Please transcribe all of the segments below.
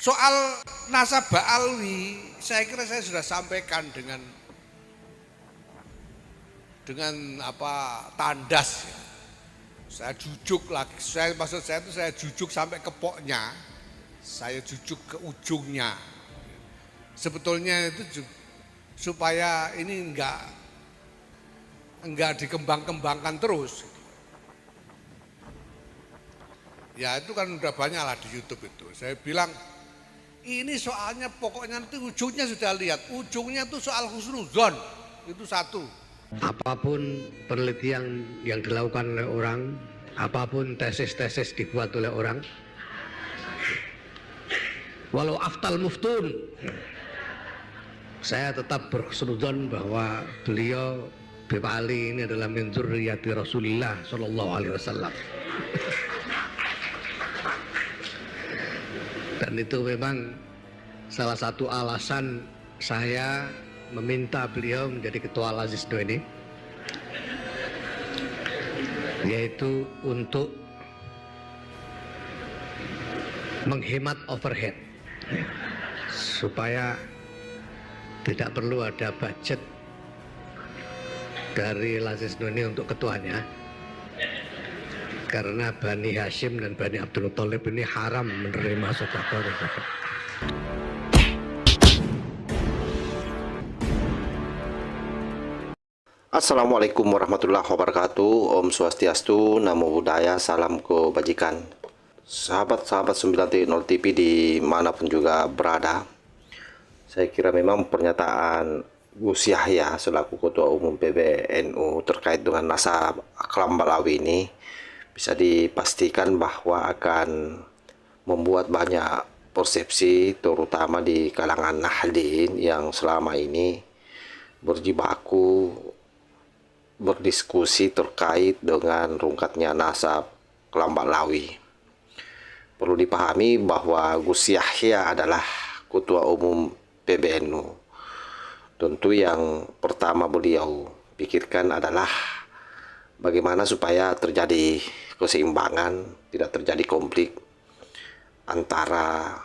Soal nasabah alwi, saya kira saya sudah sampaikan dengan apa tandas. Ya. Saya jujuk lagi, maksud saya itu saya jujuk sampai ke poknya, saya jujuk ke ujungnya. Sebetulnya itu supaya ini enggak dikembang-kembangkan terus. Ya itu kan udah banyak lah di YouTube itu. Saya bilang ini soalnya pokoknya nanti ujungnya sudah lihat, ujungnya itu soal husnuzon, itu satu. Apapun penelitian yang dilakukan oleh orang, apapun tesis-tesis dibuat oleh orang, walau aftal muftun, saya tetap berhusnuzon bahwa beliau Bapak Ali ini adalah min dzurriyyati Rasulillah sallallahu alaihi wasallam. Dan itu memang salah satu alasan saya meminta beliau menjadi ketua Al-Azizno ini, yaitu untuk menghemat overhead supaya tidak perlu ada budget dari Al-Azizno ini untuk ketuanya, karena Bani Hashim dan Bani Abdul Thalib ini haram menerima sedekah. Assalamualaikum warahmatullahi wabarakatuh. Om Swastiastu, Namo Buddhaya, salam kebajikan. Sahabat-sahabat 930 TV dimanapun juga berada, saya kira memang pernyataan Gus Yahya selaku Ketua Umum PBNU terkait dengan nasab Kelam Balawi ini bisa dipastikan bahwa akan membuat banyak persepsi, terutama di kalangan Nahdlin yang selama ini berjibaku berdiskusi terkait dengan rungkatnya nasab Kelam Balawi. Perlu dipahami bahwa Gus Yahya adalah Ketua Umum PBNU. Tentu yang pertama beliau pikirkan adalah bagaimana supaya terjadi keseimbangan, tidak terjadi konflik antara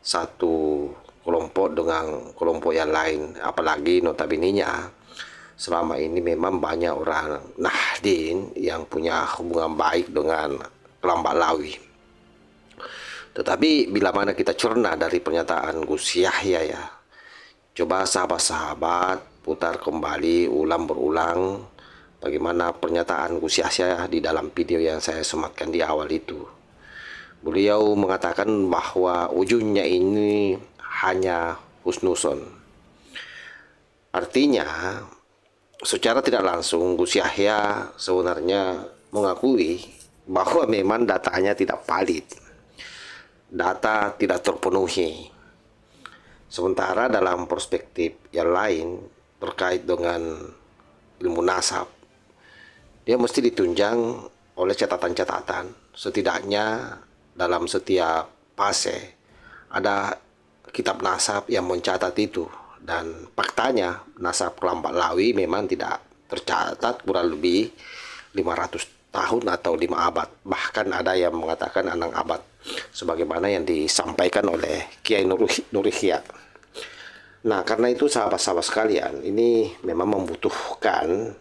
satu kelompok dengan kelompok yang lain. Apalagi notabene-nya selama ini memang banyak orang Nahdlin yang punya hubungan baik dengan Kelam Balawi. Tetapi bila mana kita cerna dari pernyataan Gus Yahya ya, coba sahabat-sahabat putar kembali, berulang bagaimana pernyataan Gus Yahya di dalam video yang saya sematkan di awal itu. Beliau mengatakan bahwa ujungnya ini hanya husnuzon. Artinya secara tidak langsung Gus Yahya sebenarnya mengakui bahwa memang datanya tidak valid, data tidak terpenuhi. Sementara dalam perspektif yang lain terkait dengan ilmu nasab, dia mesti ditunjang oleh catatan-catatan. Setidaknya dalam setiap fase ada kitab nasab yang mencatat itu. Dan faktanya nasab Kelam Balawi memang tidak tercatat kurang lebih 500 tahun atau 5 abad. Bahkan ada yang mengatakan 6 abad. Sebagaimana yang disampaikan oleh Kiai Nur Ihya. Nah karena itu sahabat-sahabat sekalian, ini memang membutuhkan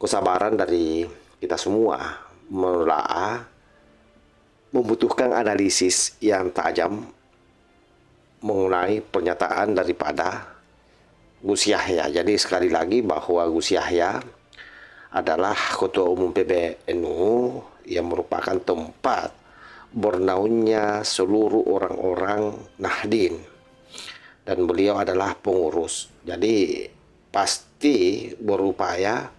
kesabaran dari kita semua menelaah, membutuhkan analisis yang tajam mengenai pernyataan daripada Gus Yahya. Jadi sekali lagi bahwa Gus Yahya adalah Ketua Umum PBNU yang merupakan tempat bernaungnya seluruh orang-orang Nahdlin, dan beliau adalah pengurus. Jadi pasti berupaya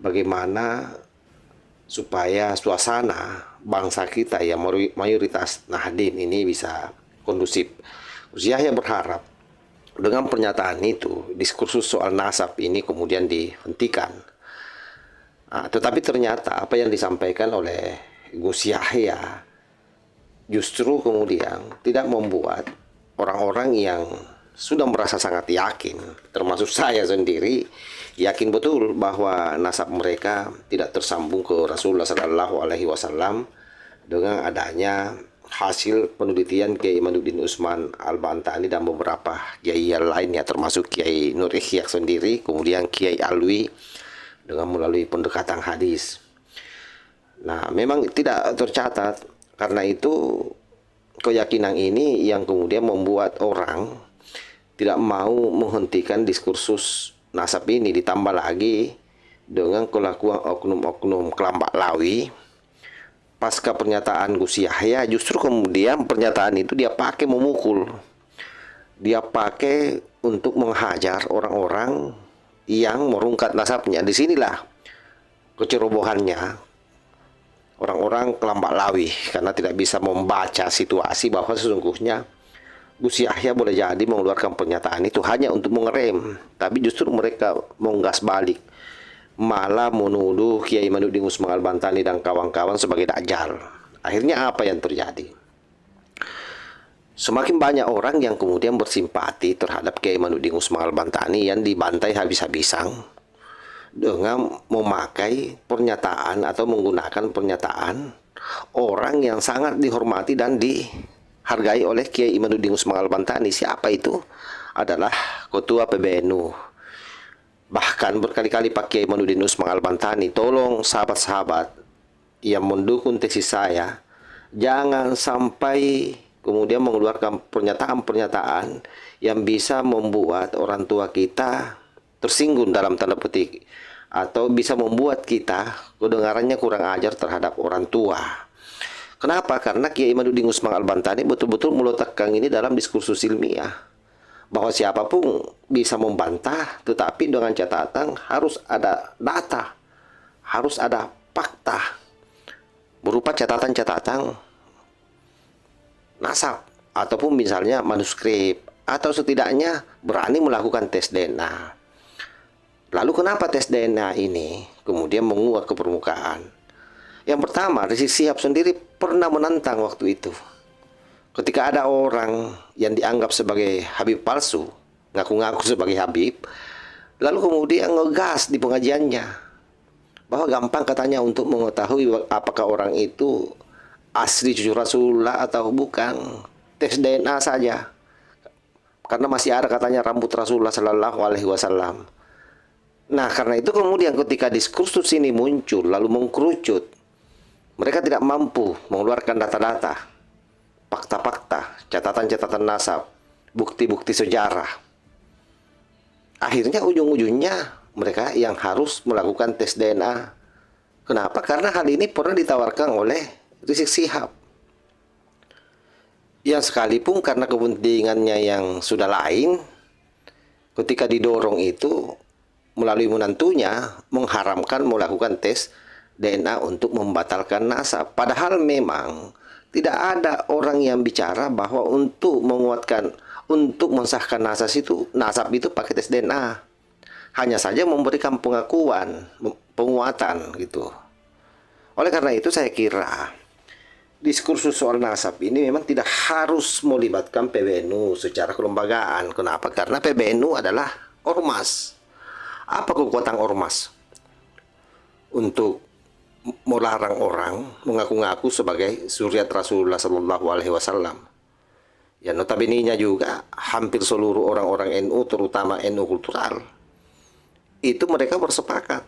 bagaimana supaya suasana bangsa kita yang mayoritas Nahdlin ini bisa kondusif. Gus Yahya berharap dengan pernyataan itu diskursus soal nasab ini kemudian dihentikan. Tetapi ternyata apa yang disampaikan oleh Gus Yahya justru kemudian tidak membuat orang-orang yang sudah merasa sangat yakin, termasuk saya sendiri, yakin betul bahwa nasab mereka tidak tersambung ke Rasulullah Shallallahu Alaihi Wasallam dengan adanya hasil penelitian Kiai Imaduddin Usman Al-Bantani dan beberapa kiai yang lainnya, termasuk Kiai Nur Ikhya sendiri, kemudian Kiai Alwi dengan melalui pendekatan hadis. Nah, memang tidak tercatat. Karena itu keyakinan ini yang kemudian membuat orang tidak mau menghentikan diskursus nasab ini, ditambah lagi dengan kelakuan oknum-oknum Kelambak Lawi. Pasca pernyataan Gus Yahya, justru kemudian pernyataan itu dia pakai memukul. Dia pakai untuk menghajar orang-orang yang merungkat nasabnya. Disinilah kecerobohannya orang-orang Kelambak Lawi, karena tidak bisa membaca situasi bahwa sesungguhnya Gus Yahya boleh jadi mengeluarkan pernyataan itu hanya untuk mengerem, tapi justru mereka menggas balik, malah menuduh Kiai Imaduddin Usman Al-Bantani dan kawan-kawan sebagai dajjal. Akhirnya apa yang terjadi? Semakin banyak orang yang kemudian bersimpati terhadap Kiai Imaduddin Usman Al-Bantani yang dibantai habis-habisan dengan memakai pernyataan atau menggunakan pernyataan orang yang sangat dihormati dan dihargai oleh Kiai Imaduddin Usman Al-Bantani. Siapa itu? Adalah Ketua PBNU. Bahkan berkali-kali Pak Kiai Imaduddin Usman Al-Bantani, tolong sahabat-sahabat yang mendukung tesis saya, jangan sampai kemudian mengeluarkan pernyataan-pernyataan yang bisa membuat orang tua kita tersinggung dalam tanda petik, atau bisa membuat kita kedengarannya kurang ajar terhadap orang tua. Kenapa? Karena Kiai Imaduddin Usman Al-Bantani betul-betul meletakkan ini dalam diskursus ilmiah, bahwa siapapun bisa membantah, tetapi dengan catatan harus ada data, harus ada fakta berupa catatan-catatan nasab ataupun misalnya manuskrip, atau setidaknya berani melakukan tes DNA. Lalu kenapa tes DNA ini kemudian menguat ke permukaan? Yang pertama, Rizik Syihab sendiri pernah menantang waktu itu. Ketika ada orang yang dianggap sebagai Habib palsu, ngaku-ngaku sebagai Habib, lalu kemudian ngegas di pengajiannya, bahwa gampang katanya untuk mengetahui apakah orang itu asli cucu Rasulullah atau bukan, tes DNA saja. Karena masih ada katanya rambut Rasulullah Shallallahu Alaihi Wasallam. Nah, karena itu kemudian ketika diskursus ini muncul lalu mengkerucut, mereka tidak mampu mengeluarkan data-data, fakta-fakta, catatan-catatan nasab, bukti-bukti sejarah. Akhirnya ujung-ujungnya mereka yang harus melakukan tes DNA. Kenapa? Karena hal ini pernah ditawarkan oleh Rizik Syihab, yang sekalipun karena kepentingannya yang sudah lain, ketika didorong itu melalui menantunya mengharamkan melakukan tes DNA untuk membatalkan nasab. Padahal memang tidak ada orang yang bicara bahwa untuk menguatkan, untuk mensahkan nasab itu pakai tes DNA. Hanya saja memberikan pengakuan, penguatan gitu. Oleh karena itu saya kira diskursus soal nasab ini memang tidak harus melibatkan PBNU secara kelembagaan. Kenapa? Karena PBNU adalah ormas. Apa kekuatan ormas? Untuk melarang orang mengaku-ngaku sebagai zuriat Rasulullah Shallallahu Alaihi Wasallam. Ya, notabene-nya juga hampir seluruh orang-orang NU, terutama NU kultural, itu mereka bersepakat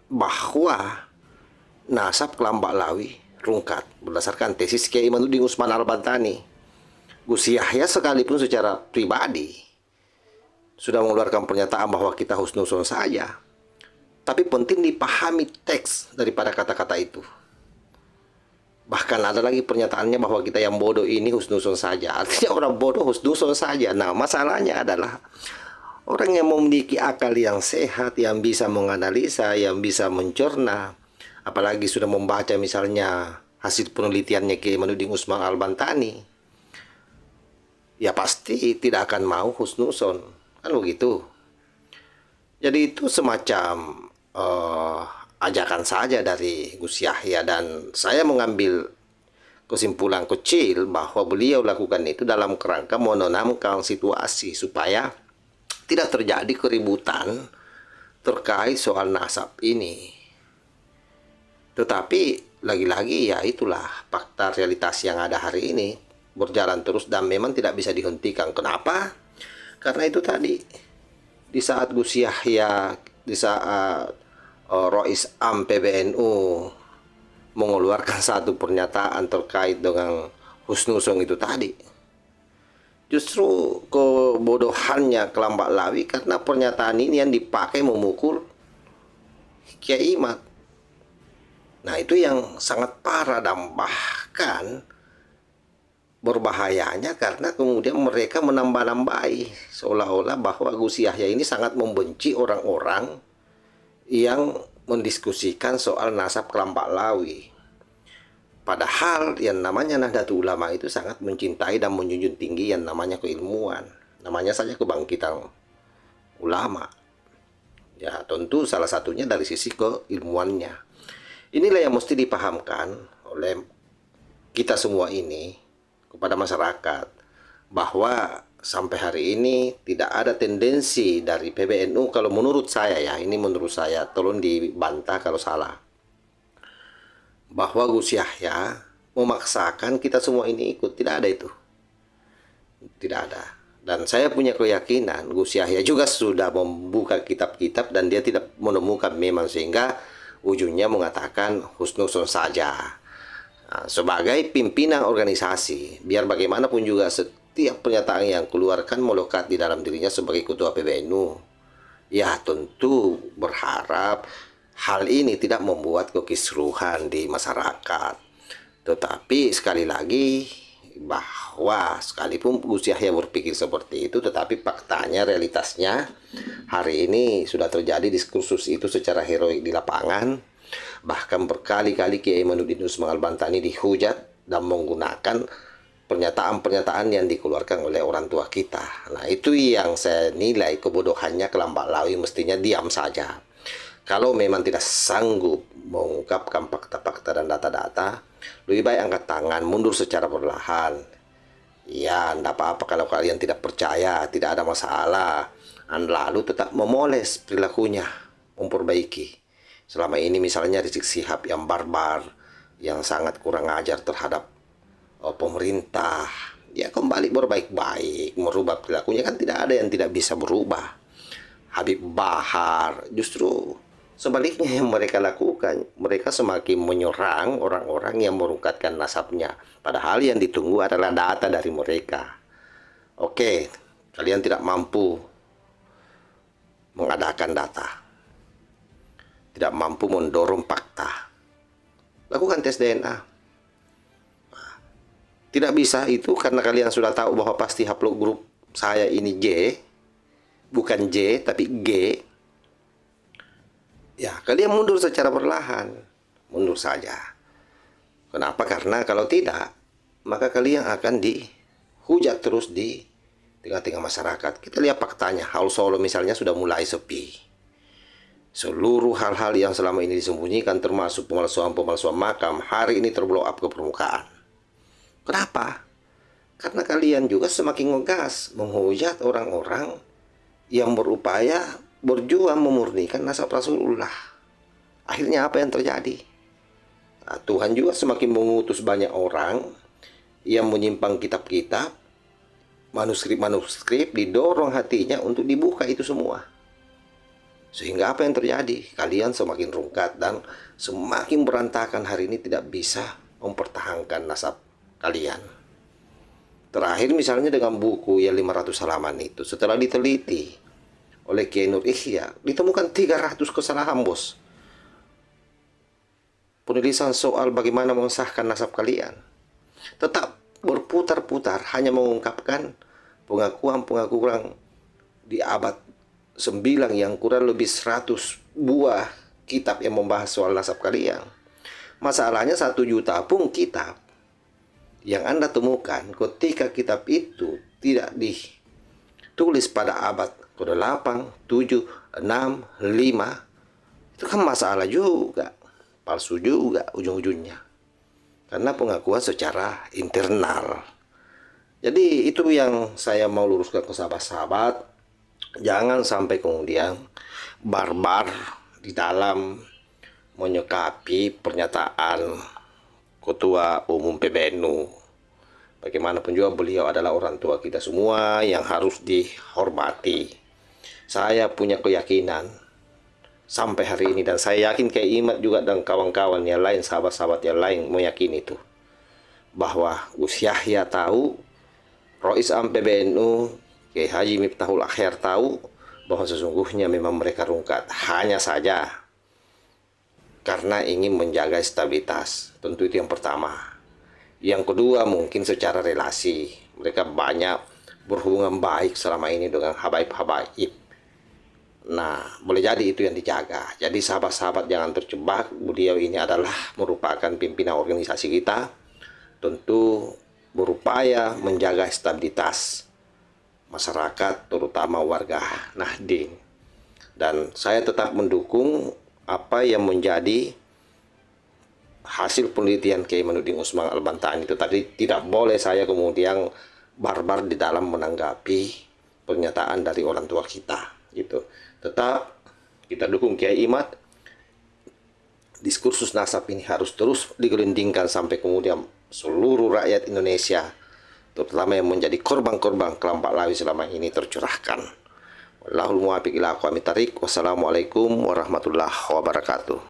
bahwa nasab Kelambak Lawi rungkat berdasarkan tesis Kiai Imaduddin Usman Al-Bantani. Gus Yahya sekalipun secara pribadi sudah mengeluarkan pernyataan bahwa kita husnuzon saja, tapi penting dipahami teks daripada kata-kata itu. Bahkan ada lagi pernyataannya bahwa kita yang bodoh ini husnuzon saja. Artinya orang bodoh husnuzon saja. Nah, masalahnya adalah orang yang memiliki akal yang sehat, yang bisa menganalisa, yang bisa mencerna, apalagi sudah membaca misalnya hasil penelitiannya Kiai Imaduddin Usman Al-Bantani, ya pasti tidak akan mau husnuzon. Kan begitu. Jadi itu semacam ajakan saja dari Gus Yahya, dan saya mengambil kesimpulan kecil bahwa beliau lakukan itu dalam kerangka menenangkan situasi supaya tidak terjadi keributan terkait soal nasab ini. Tetapi lagi-lagi ya itulah fakta realitas yang ada hari ini berjalan terus dan memang tidak bisa dihentikan. Kenapa? Karena itu tadi, di saat Gus Yahya, di saat Rois Am PBNU mengeluarkan satu pernyataan terkait dengan husnuzon itu tadi, justru kebodohannya Kelambak Lawi karena pernyataan ini yang dipakai memukul Kiai Imad. Nah, itu yang sangat parah dan bahkan berbahayanya karena kemudian mereka menambah-nambahi seolah-olah bahwa Gus Yahya ini sangat membenci orang-orang yang mendiskusikan soal nasab Kelambak Lawi. Padahal yang namanya Nahdlatul Ulama itu sangat mencintai dan menjunjung tinggi yang namanya keilmuan. Namanya saja kebangkitan ulama. Ya, tentu salah satunya dari sisi keilmuannya. Inilah yang mesti dipahamkan oleh kita semua ini kepada masyarakat, bahwa sampai hari ini tidak ada tendensi dari PBNU, kalau menurut saya ya, ini menurut saya, tolong dibantah kalau salah, bahwa Gus Yahya memaksakan kita semua ini ikut. Tidak ada itu. Tidak ada. Dan saya punya keyakinan Gus Yahya juga sudah membuka kitab-kitab dan dia tidak menemukan memang, sehingga ujungnya mengatakan husnuzon saja. Nah, sebagai pimpinan organisasi, biar bagaimanapun juga setiap pernyataan yang keluarkan melekat di dalam dirinya sebagai ketua PBNU. Ya, tentu berharap hal ini tidak membuat kekisruhan di masyarakat. Tetapi sekali lagi, bahwa sekalipun Gus Yahya berpikir seperti itu, tetapi faktanya, realitasnya hari ini sudah terjadi diskursus itu secara heroik di lapangan. Bahkan berkali-kali Kiai Imaduddin Usman Al-Bantani dihujat dan menggunakan pernyataan-pernyataan yang dikeluarkan oleh orang tua kita. Nah, itu yang saya nilai kebodohannya Kelambak Lawi, mestinya diam saja. Kalau memang tidak sanggup mengungkapkan fakta-fakta dan data-data, lebih baik angkat tangan, mundur secara perlahan. Ya, tidak apa-apa kalau kalian tidak percaya, tidak ada masalah. Lalu tetap memoles perilakunya, memperbaiki. Selama ini misalnya Rizik Syihab yang barbar, yang sangat kurang ajar terhadap pemerintah, ya kembali berbaik-baik, merubah perilakunya. Kan tidak ada yang tidak bisa berubah. Habib Bahar justru sebaliknya yang mereka lakukan, mereka semakin menyerang orang-orang yang merungkatkan nasabnya. Padahal yang ditunggu adalah data dari mereka. Oke, kalian tidak mampu mengadakan data, tidak mampu mendorong fakta, lakukan tes DNA. Tidak bisa itu karena kalian sudah tahu bahwa pasti haplog grup saya ini J, bukan J tapi G. Ya, kalian mundur secara perlahan, mundur saja. Kenapa? Karena kalau tidak, maka kalian akan dihujat terus di tengah-tengah masyarakat. Kita lihat faktanya, Haul Solo misalnya sudah mulai sepi. Seluruh hal-hal yang selama ini disembunyikan, termasuk pemalsuan-pemalsuan makam, hari ini terblow up ke permukaan. Kenapa? Karena kalian juga semakin ngegas menghujat orang-orang yang berupaya berjuang memurnikan nasab Rasulullah. Akhirnya apa yang terjadi? Nah, Tuhan juga semakin mengutus banyak orang yang menyimpang kitab-kitab, manuskrip-manuskrip, didorong hatinya untuk dibuka itu semua. Sehingga apa yang terjadi? Kalian semakin rungkat dan semakin berantakan, hari ini tidak bisa mempertahankan nasab kalian. Terakhir misalnya dengan buku yang 500 halaman itu, setelah diteliti oleh Kiai Nur Ihya, ditemukan 300 kesalahan, bos. Penulisan soal bagaimana mengesahkan nasab kalian tetap berputar-putar, hanya mengungkapkan pengakuan-pengakuan di abad 9 yang kurang lebih 100 buah kitab yang membahas soal nasab kalian. Masalahnya 1 juta pun kitab yang Anda temukan ketika kitab itu tidak ditulis pada abad ke-8, 7, 6, 5, itu kan masalah juga, palsu juga ujung-ujungnya, karena pengakuan secara internal. Jadi itu yang saya mau luruskan ke sahabat-sahabat, jangan sampai kemudian barbar di dalam menyikapi pernyataan Ketua Umum PBNU. Bagaimanapun juga beliau adalah orang tua kita semua yang harus dihormati. Saya punya keyakinan sampai hari ini, dan saya yakin kayak Imat juga dan kawan-kawan yang lain, sahabat-sahabat yang lain meyakini itu, bahwa Gus Yahya tahu, Rois Am PBNU, Kiai Haji Miftahul Akhyar tahu bahwa sesungguhnya memang mereka rungkat. Hanya saja karena ingin menjaga stabilitas. Tentu itu yang pertama. Yang kedua, mungkin secara relasi. Mereka banyak berhubungan baik selama ini dengan habaib-habaib. Nah, boleh jadi itu yang dijaga. Jadi sahabat-sahabat jangan terjebak. Beliau ini adalah merupakan pimpinan organisasi kita. Tentu berupaya menjaga stabilitas masyarakat, terutama warga Nahdien. Dan saya tetap mendukung apa yang menjadi hasil penelitian Kiai Imanuddin Usman Al-Bantani itu tadi. Tidak boleh saya kemudian barbar di dalam menanggapi pernyataan dari orang tua kita. Gitu. Tetap kita dukung Kiai Imat. Diskursus nasab ini harus terus digelindingkan sampai kemudian seluruh rakyat Indonesia, terutama yang menjadi korban-korban kelompok lawi selama ini, tercurahkan. Wallahul muwaffiq ila aqwamit thariq. Wassalamualaikum warahmatullahi wabarakatuh.